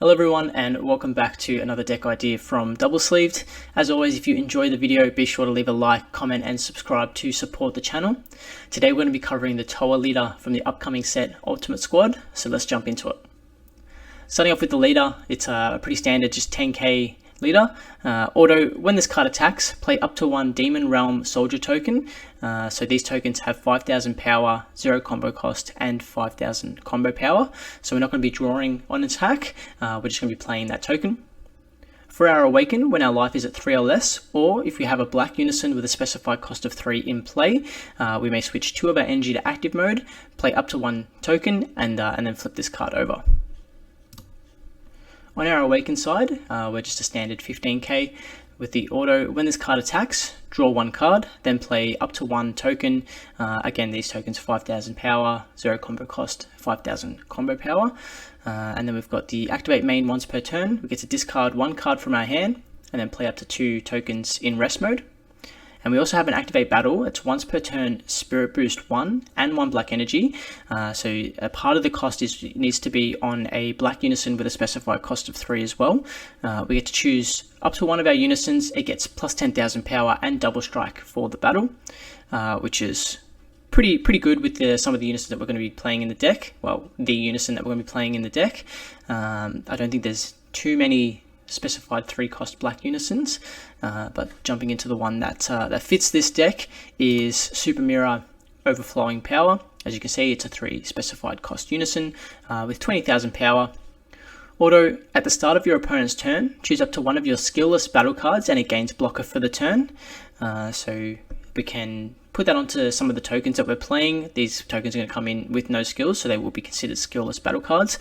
Hello everyone and welcome back to another deck idea from Double Sleeved. As always, if you enjoy the video, be sure to leave a like, comment and subscribe to support the channel. Today we're going to be covering the Towa leader from the upcoming set Ultimate Squad, so let's jump into it. Starting off with the leader, it's a pretty standard just 10k leader. Auto, when this card attacks, play up to one Demon Realm Soldier token. So these tokens have 5,000 power, 0 combo cost, and 5,000 combo power. So we're not going to be drawing on attack, we're just going to be playing that token. For our Awaken, when our life is at 3 or less, or if we have a black unison with a specified cost of 3 in play, we may switch 2 of our energy to active mode, play up to 1 token, and then flip this card over. On our Awaken side, we're just a standard 15k with the auto. When this card attacks, draw 1 card, then play up to 1 token. Again, these tokens 5,000 power, 0 combo cost, 5,000 combo power. And then we've got the Activate main once per turn. We get to discard 1 card from our hand and then play up to 2 tokens in rest mode. And we also have an Activate Battle. It's once per turn, Spirit Boost 1 and 1 black energy. So a part of the cost needs to be on a black unison with a specified cost of 3 as well. We get to choose up to 1 of our unisons. It gets plus 10,000 power and double strike for the battle, which is pretty good with some of the unisons that we're going to be playing in the deck. Well, the unison that we're going to be playing in the deck. I don't think there's too many specified 3 cost black unisons, but jumping into the one that fits this deck is Super Mirror Overflowing Power. As you can see, it's a 3 specified cost unison with 20,000 power. Auto, at the start of your opponent's turn, choose up to 1 of your skillless battle cards and it gains blocker for the turn. So we can put that onto some of the tokens that we're playing. These tokens are going to come in with no skills, so they will be considered skillless battle cards.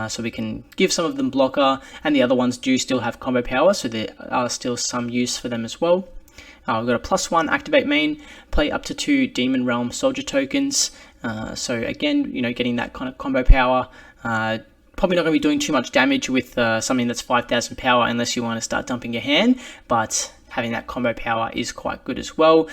So we can give some of them blocker, and the other ones do still have combo power, so there are still some use for them as well. We've got a +1 Activate main, play up to 2 Demon Realm Soldier tokens. So again, getting that kind of combo power. Probably not going to be doing too much damage with something that's 5,000 power unless you want to start dumping your hand, but having that combo power is quite good as well.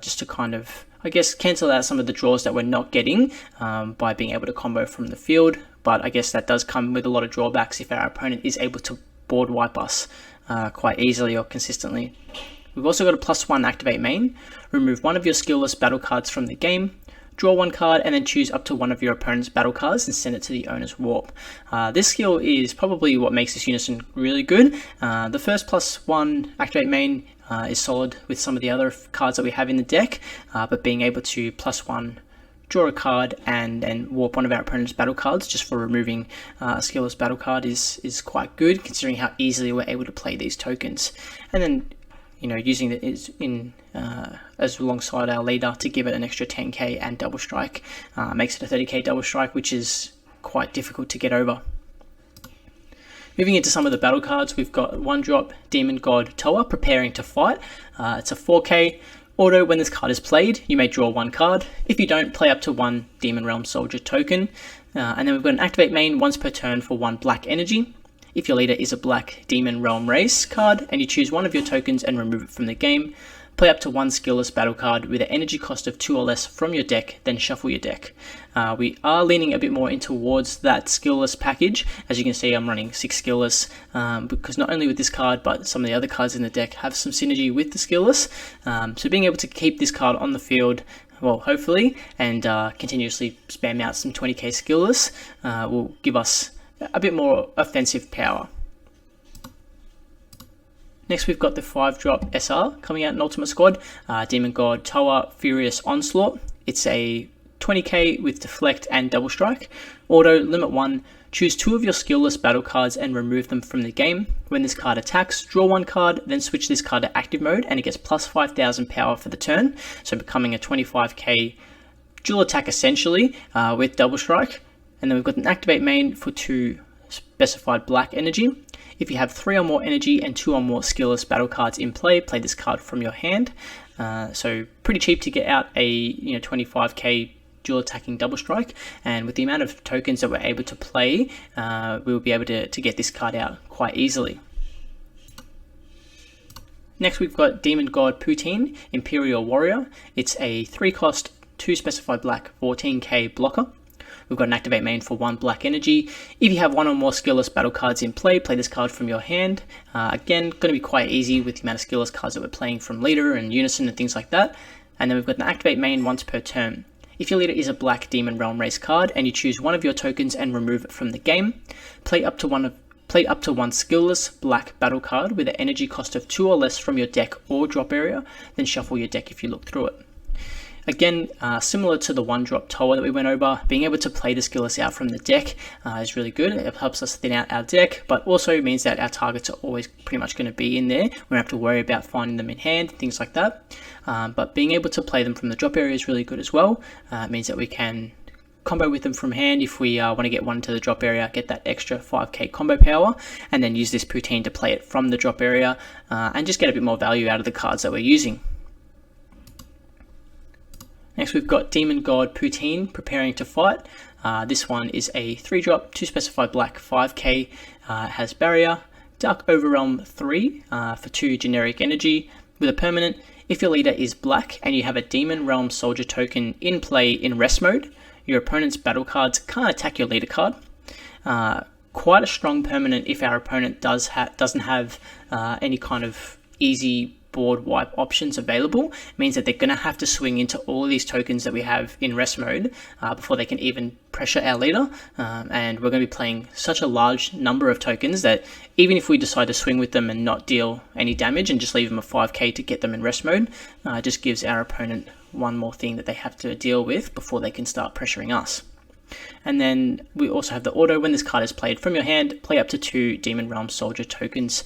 Just to kind of, I guess, cancel out some of the draws that we're not getting by being able to combo from the field. But I guess that does come with a lot of drawbacks if our opponent is able to board wipe us quite easily or consistently. We've also got a +1 Activate main. Remove 1 of your skillless battle cards from the game. Draw 1 card and then choose up to 1 of your opponent's battle cards and send it to the owner's warp. This skill is probably what makes this unison really good. The first +1 Activate main is solid with some of the other cards that we have in the deck, but being able to +1 draw a card and then warp 1 of our opponent's battle cards just for removing a skillless battle card is quite good, considering how easily we're able to play these tokens. And then using it as alongside our leader to give it an extra 10k and double strike makes it a 30k double strike, which is quite difficult to get over. Moving into some of the battle cards, we've got 1-drop Demon God Towa, Preparing to Fight. It's a 4k. Auto, when this card is played, you may draw 1 card. If you don't, play up to 1 Demon Realm Soldier token. And then we've got an Activate main once per turn for 1 black energy. If your leader is a black Demon Realm Race card and you choose 1 of your tokens and remove it from the game, play up to 1 skillless battle card with an energy cost of 2 or less from your deck, then shuffle your deck. We are leaning a bit more in towards that skillless package. As you can see, I'm running 6 skillless because not only with this card, but some of the other cards in the deck have some synergy with the skillless. So being able to keep this card on the field, well, hopefully, and continuously spam out some 20k skillless will give us a bit more offensive power. Next, we've got the 5-drop SR coming out in Ultimate Squad, Demon God Towa Furious Onslaught. It's a 20k with Deflect and Double Strike. Auto, limit 1, choose 2 of your skillless battle cards and remove them from the game. When this card attacks, draw 1 card, then switch this card to active mode and it gets plus 5,000 power for the turn, so becoming a 25k dual attack essentially with Double Strike. And then we've got an Activate main for 2 specified black energy. If you have 3 or more energy and 2 or more skillless battle cards in play, play this card from your hand. So pretty cheap to get out a 25k dual attacking double strike, and with the amount of tokens that we're able to play, we'll be able to get this card out quite easily. Next, we've got Demon God Poutine Imperial Warrior. It's a 3 cost, 2 specified black 14k blocker. We've got an activate main for 1 black energy. If you have 1 or more skillless battle cards in play this card from your hand. Again, going to be quite easy with the amount of skillless cards that we're playing from leader and unison and things like that. And then we've got an activate main once per turn. If your leader is a black Demon Realm race card and you choose one of your tokens and remove it from the game, play up to one skillless black battle card with an energy cost of 2 or less from your deck or drop area, then shuffle your deck if you look through it. Again, similar to the 1-drop Towa that we went over, being able to play the skillless out from the deck is really good. It helps us thin out our deck, but also means that our targets are always pretty much going to be in there. We don't have to worry about finding them in hand, things like that. But being able to play them from the drop area is really good as well. It means that we can combo with them from hand if we want to get one to the drop area, get that extra 5k combo power, and then use this poutine to play it from the drop area and just get a bit more value out of the cards that we're using. Next we've got Demon God Poutine preparing to fight. This one is a 3-drop, 2 specified black, 5k, has barrier, Dark Overrealm 3 for 2 generic energy. With a permanent, if your leader is black and you have a Demon Realm Soldier token in play in rest mode, your opponent's battle cards can't attack your leader card. Quite a strong permanent if our opponent doesn't have any kind of easy board wipe options available. It means that they're going to have to swing into all of these tokens that we have in rest mode before they can even pressure our leader, and we're going to be playing such a large number of tokens that even if we decide to swing with them and not deal any damage and just leave them a 5k to get them in rest mode, it just gives our opponent one more thing that they have to deal with before they can start pressuring us. And then we also have the auto. When this card is played from your hand, play up to 2 Demon Realm Soldier tokens.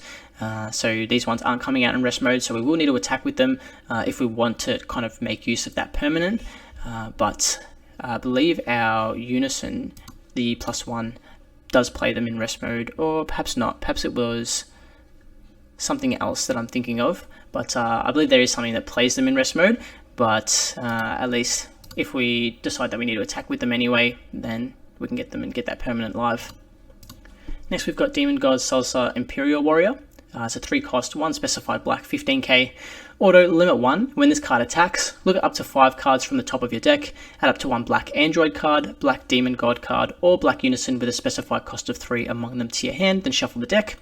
So these ones aren't coming out in rest mode, so we will need to attack with them if we want to kind of make use of that permanent. But I believe our Unison, the +1, does play them in rest mode, or perhaps not. Perhaps it was something else that I'm thinking of. But I believe there is something that plays them in rest mode, but at least if we decide that we need to attack with them anyway, then we can get them and get that permanent live. Next we've got Demon God Salsa Imperial Warrior. It's a 3-cost, 1 specified black, 15k. Auto, limit 1. When this card attacks, look at up to 5 cards from the top of your deck, add up to 1 black Android card, black Demon God card, or black Unison with a specified cost of 3 among them to your hand, then shuffle the deck.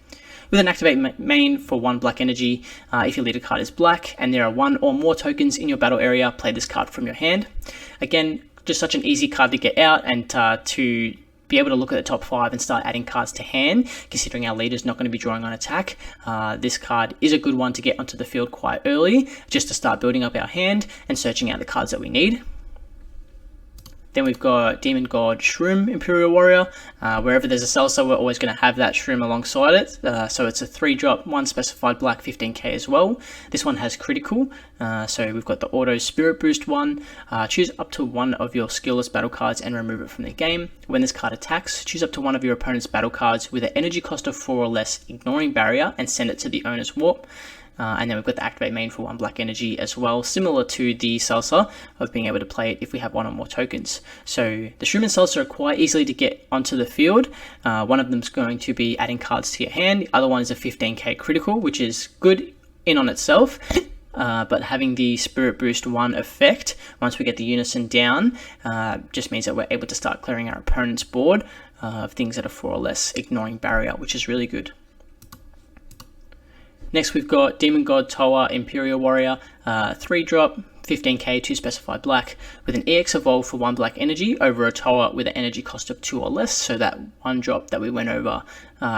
With an activate main for 1 black energy, if your leader card is black and there are 1 or more tokens in your battle area, play this card from your hand. Again, just such an easy card to get out and to be able to look at the top 5 and start adding cards to hand, considering our leader's not going to be drawing on attack. This card is a good one to get onto the field quite early, just to start building up our hand and searching out the cards that we need. Then we've got Demon God Shroom Imperial Warrior. Wherever there's a salsa, we're always going to have that shroom alongside it. So it's a 3-drop, 1 specified black, 15k as well. This one has critical. So we've got the auto Spirit Boost one. Choose up to 1 of your skillless battle cards and remove it from the game. When this card attacks, choose up to 1 of your opponent's battle cards with an energy cost of 4 or less, ignoring barrier, and send it to the owner's warp. And then we've got the activate main for 1 black energy as well, similar to the salsa of being able to play it if we have 1 or more tokens. So the shroom and salsa are quite easily to get onto the field. One of them is going to be adding cards to your hand. The other one is a 15k critical, which is good in on itself. But having the Spirit Boost 1 effect, once we get the Unison down, just means that we're able to start clearing our opponent's board of things that are 4 or less, ignoring barrier, which is really good. Next we've got Demon God Towa Imperial Warrior, 3-drop, 15k, 2 specified black, with an EX evolve for 1 black energy over a Towa with an energy cost of 2 or less, so that 1-drop that we went over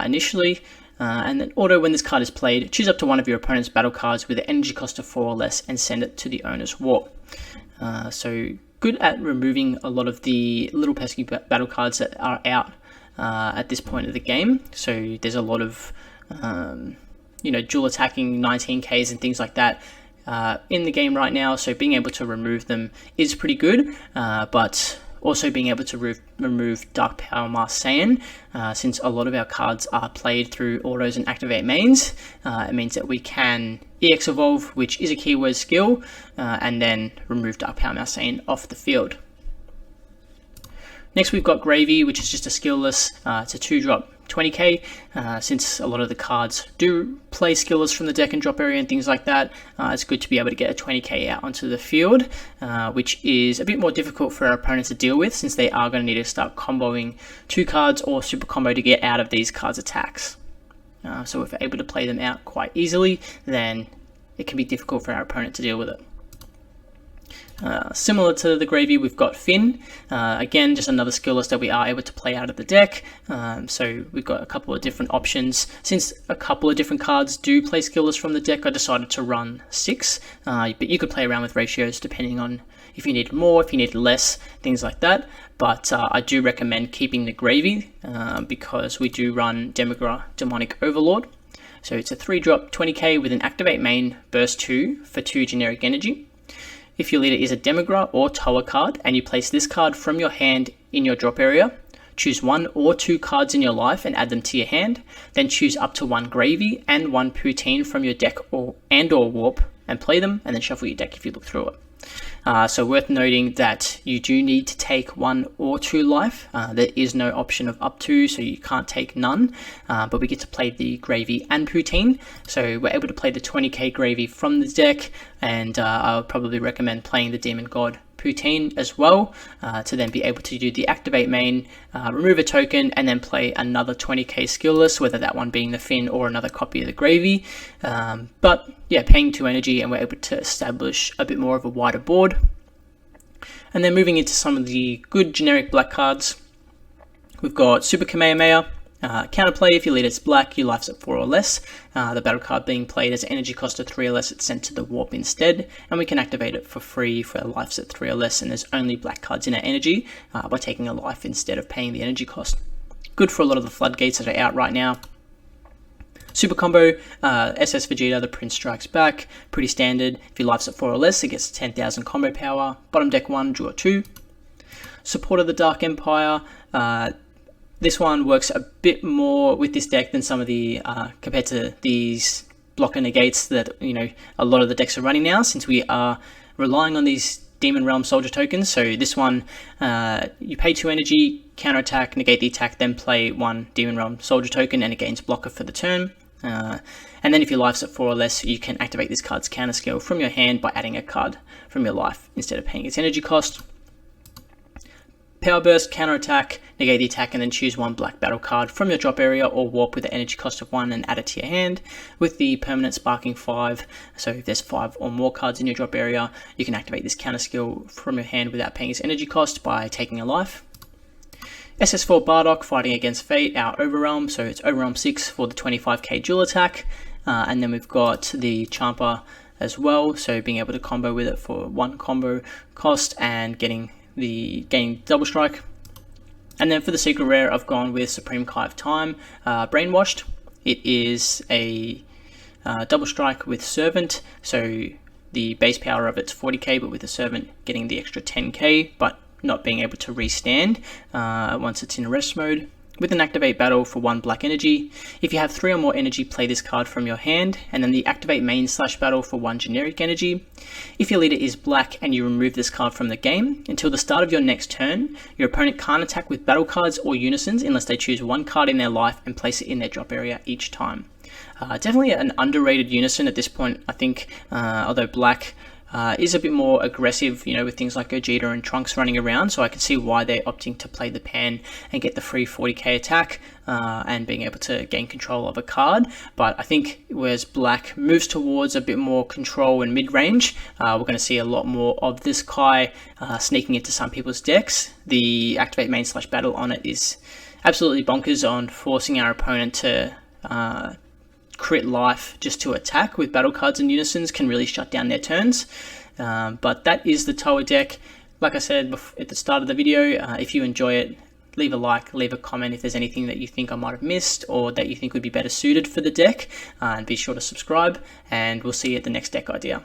initially. And then auto, when this card is played, choose up to 1 of your opponent's battle cards with an energy cost of 4 or less and send it to the owner's warp. So good at removing a lot of the little pesky battle cards that are out at this point of the game. So there's a lot of dual attacking 19ks and things like that in the game right now, so being able to remove them is pretty good, but also being able to remove Dark Power Mask Saiyan, since a lot of our cards are played through autos and activate mains, it means that we can EX evolve, which is a keyword skill, and then remove Dark Power Mask Saiyan off the field. Next we've got Gravy, which is just a skillless, it's a 2-drop, 20k, since a lot of the cards do play skillers from the deck and drop area and things like that. It's good to be able to get a 20k out onto the field, which is a bit more difficult for our opponents to deal with, since they are going to need to start comboing 2 cards or super combo to get out of these cards' attacks. So if we're able to play them out quite easily, then it can be difficult for our opponent to deal with it. Similar to the Gravy, we've got Finn. Again, just another skill list that we are able to play out of the deck. So we've got a couple of different options. Since a couple of different cards do play skill lists from the deck, I decided to run 6. But you could play around with ratios depending on if you need more, if you need less, things like that. But I do recommend keeping the Gravy because we do run Demigra Demonic Overlord. So it's a 3-drop 20k with an activate main, burst 2 for 2 generic energy. If your leader is a Demigra or Towa card and you place this card from your hand in your drop area, choose 1 or 2 cards in your life and add them to your hand, then choose up to 1 Gravy and 1 Poutine from your deck or Warp and play them, and then shuffle your deck if you look through it. So worth noting that you do need to take 1 or 2 life. There is no option of up to, so you can't take none, but we get to play the Gravy and Poutine. So we're able to play the 20k Gravy from the deck, and I would probably recommend playing the Demon God Poutine as well, to then be able to do the activate main, remove a token, and then play another 20k skill list, whether that one being the Finn or another copy of the Gravy. But yeah, paying 2 energy, and we're able to establish a bit more of a wider board. And then moving into some of the good generic black cards, we've got Super Kamehameha. Counterplay: if your leader is black, your life's at 4 or less. The battle card being played as energy cost of 3 or less, it's sent to the warp instead, and we can activate it for free for life's at 3 or less, and there's only black cards in our energy by taking a life instead of paying the energy cost. Good for a lot of the floodgates that are out right now. Super combo, SS Vegeta, the Prince Strikes Back, pretty standard. If your life's at 4 or less, it gets 10,000 combo power. Bottom deck 1, draw 2. Support of the Dark Empire. This one works a bit more with this deck than some of the, compared to these blocker negates that, a lot of the decks are running now, since we are relying on these Demon Realm Soldier tokens. So this one, you pay 2 energy, counterattack, negate the attack, then play 1 Demon Realm Soldier token, and it gains blocker for the turn. And then if your life's at 4 or less, you can activate this card's counter skill from your hand by adding a card from your life instead of paying its energy cost. Power Burst, counterattack, negate the attack, and then choose 1 black battle card from your drop area or warp with the energy cost of 1 and add it to your hand with the permanent Sparking 5. So if there's 5 or more cards in your drop area, you can activate this counter skill from your hand without paying its energy cost by taking a life. SS4 Bardock, fighting against Fate, our Overrealm, so it's Overrealm 6 for the 25k dual attack. And then we've got the Champa as well, so being able to combo with it for 1 combo cost and getting double strike. And then for the secret rare, I've gone with Supreme Kai of Time, Brainwashed. It is a double strike with Servant, so the base power of it's 40k, but with the Servant getting the extra 10k, but not being able to restand once it's in rest mode. With an activate battle for 1 black energy. If you have 3 or more energy, play this card from your hand, and then the activate main / battle for 1 generic energy. If your leader is black and you remove this card from the game, until the start of your next turn, your opponent can't attack with battle cards or unisons unless they choose 1 card in their life and place it in their drop area each time. Definitely an underrated unison at this point, I think, although black is a bit more aggressive, with things like Gogeta and Trunks running around, so I can see why they're opting to play the Pan and get the free 40k attack and being able to gain control of a card. But I think whereas black moves towards a bit more control and mid-range, we're going to see a lot more of this Kai sneaking into some people's decks. The activate main / battle on it is absolutely bonkers on forcing our opponent to crit life just to attack with battle cards and unisons, can really shut down their turns. But that is the Towa deck. Like I said at the start of the video, if you enjoy it, leave a like, leave a comment if there's anything that you think I might have missed or that you think would be better suited for the deck, and be sure to subscribe, and we'll see you at the next deck idea.